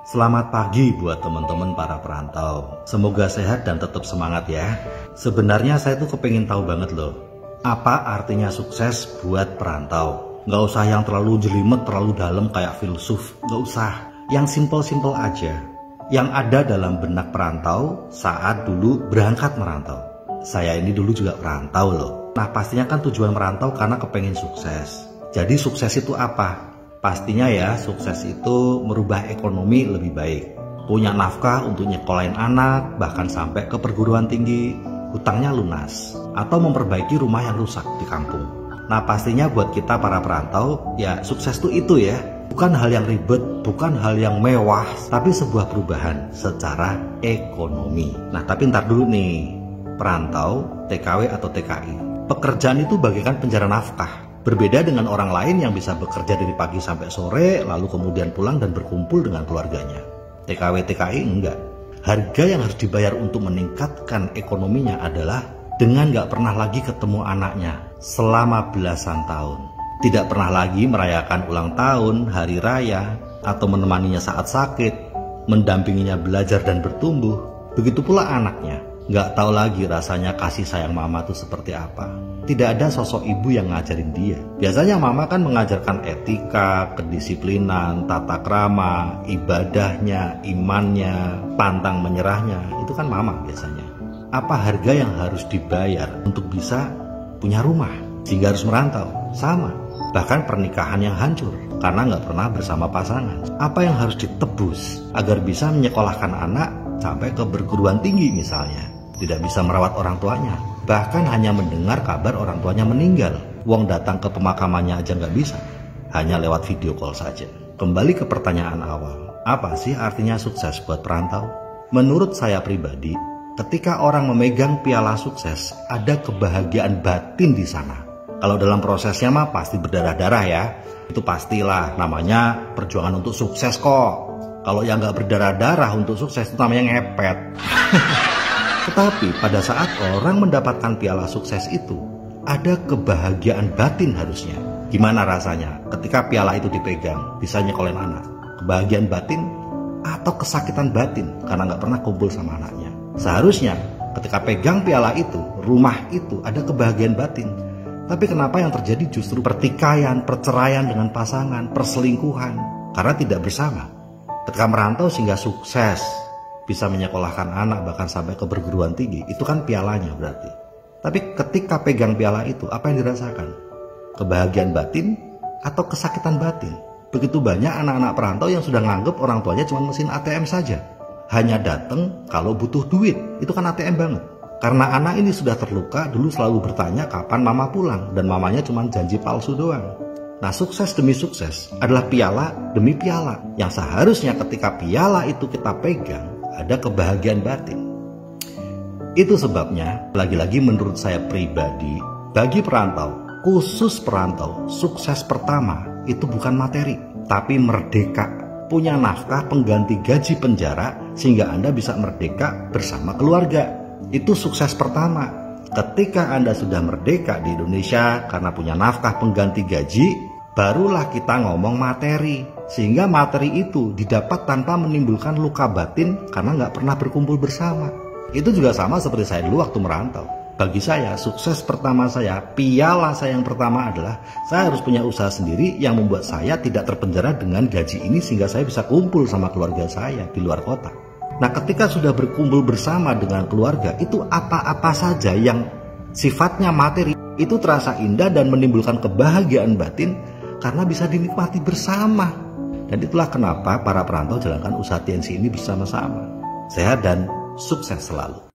Selamat pagi buat teman-teman para perantau. Semoga sehat dan tetap semangat ya. Sebenarnya saya tuh kepengen tahu banget loh, apa artinya sukses buat perantau. Nggak usah yang terlalu jelimet, terlalu dalam kayak filsuf. Nggak usah. Yang simple-simple aja. Yang ada dalam benak perantau saat dulu berangkat merantau. Saya ini dulu juga perantau loh. Nah pastinya kan tujuan merantau karena kepengen sukses. Jadi sukses itu apa? Pastinya ya, sukses itu merubah ekonomi lebih baik. Punya nafkah untuk nyekolahin anak, bahkan sampai ke perguruan tinggi, hutangnya lunas. Atau memperbaiki rumah yang rusak di kampung. Nah pastinya buat kita para perantau, ya sukses itu ya. Bukan hal yang ribet, bukan hal yang mewah, tapi sebuah perubahan secara ekonomi. Nah tapi ntar dulu nih, perantau, TKW atau TKI. Pekerjaan itu bagaikan penjara nafkah. Berbeda dengan orang lain yang bisa bekerja dari pagi sampai sore, lalu kemudian pulang dan berkumpul dengan keluarganya. TKW TKI enggak. Harga yang harus dibayar untuk meningkatkan ekonominya adalah dengan nggak pernah lagi ketemu anaknya selama belasan tahun. Tidak pernah lagi merayakan ulang tahun, hari raya, atau menemaninya saat sakit, mendampinginya belajar dan bertumbuh. Begitu pula anaknya. Nggak tahu lagi rasanya kasih sayang mama itu seperti apa. Tidak ada sosok ibu yang ngajarin dia. Biasanya mama kan mengajarkan etika, kedisiplinan, tata krama, ibadahnya, imannya, pantang menyerahnya. Itu kan mama biasanya. Apa harga yang harus dibayar untuk bisa punya rumah sehingga harus merantau? Sama. Bahkan pernikahan yang hancur karena nggak pernah bersama pasangan. Apa yang harus ditebus agar bisa menyekolahkan anak sampai ke perguruan tinggi misalnya? Tidak bisa merawat orang tuanya, bahkan hanya mendengar kabar orang tuanya meninggal. Wong datang ke pemakamannya aja nggak bisa, hanya lewat video call saja. Kembali ke pertanyaan awal, apa sih artinya sukses buat perantau? Menurut saya pribadi, ketika orang memegang piala sukses, ada kebahagiaan batin di sana. Kalau dalam prosesnya mah pasti berdarah-darah ya, itu pastilah, namanya perjuangan untuk sukses kok. Kalau yang nggak berdarah-darah untuk sukses itu namanya ngepet. Tetapi pada saat orang mendapatkan piala sukses itu, ada kebahagiaan batin harusnya. Gimana rasanya ketika piala itu dipegang, bisa nyekolahin anak? Kebahagiaan batin atau kesakitan batin karena nggak pernah kumpul sama anaknya? Seharusnya ketika pegang piala itu, rumah itu ada kebahagiaan batin. Tapi kenapa yang terjadi justru pertikaian, perceraian dengan pasangan, perselingkuhan? Karena tidak bersama. Ketika merantau sehingga sukses, bisa menyekolahkan anak bahkan sampai ke perguruan tinggi, itu kan pialanya berarti. Tapi ketika pegang piala itu, apa yang dirasakan? Kebahagiaan batin atau kesakitan batin? Begitu banyak anak-anak perantau yang sudah nganggep orang tuanya cuma mesin ATM saja. Hanya datang kalau butuh duit, itu kan ATM banget. Karena anak ini sudah terluka, dulu selalu bertanya kapan mama pulang, dan mamanya cuma janji palsu doang. Nah sukses demi sukses adalah piala demi piala, yang seharusnya ketika piala itu kita pegang, ada kebahagiaan batin. Itu sebabnya, lagi-lagi menurut saya pribadi, bagi perantau, khusus perantau, sukses pertama itu bukan materi, tapi merdeka. Punya nafkah pengganti gaji penjara, sehingga Anda bisa merdeka bersama keluarga. Itu sukses pertama. Ketika Anda sudah merdeka di Indonesia karena punya nafkah pengganti gaji, barulah kita ngomong materi. Sehingga materi itu didapat tanpa menimbulkan luka batin karena nggak pernah berkumpul bersama. Itu juga sama seperti saya dulu waktu merantau. Bagi saya, sukses pertama saya, piala saya yang pertama adalah saya harus punya usaha sendiri yang membuat saya tidak terpenjara dengan gaji ini sehingga saya bisa kumpul sama keluarga saya di luar kota. Nah ketika sudah berkumpul bersama dengan keluarga, itu apa-apa saja yang sifatnya materi itu terasa indah dan menimbulkan kebahagiaan batin karena bisa dinikmati bersama. Dan itulah kenapa para perantau jalankan usaha TNC ini bersama-sama. Sehat dan sukses selalu.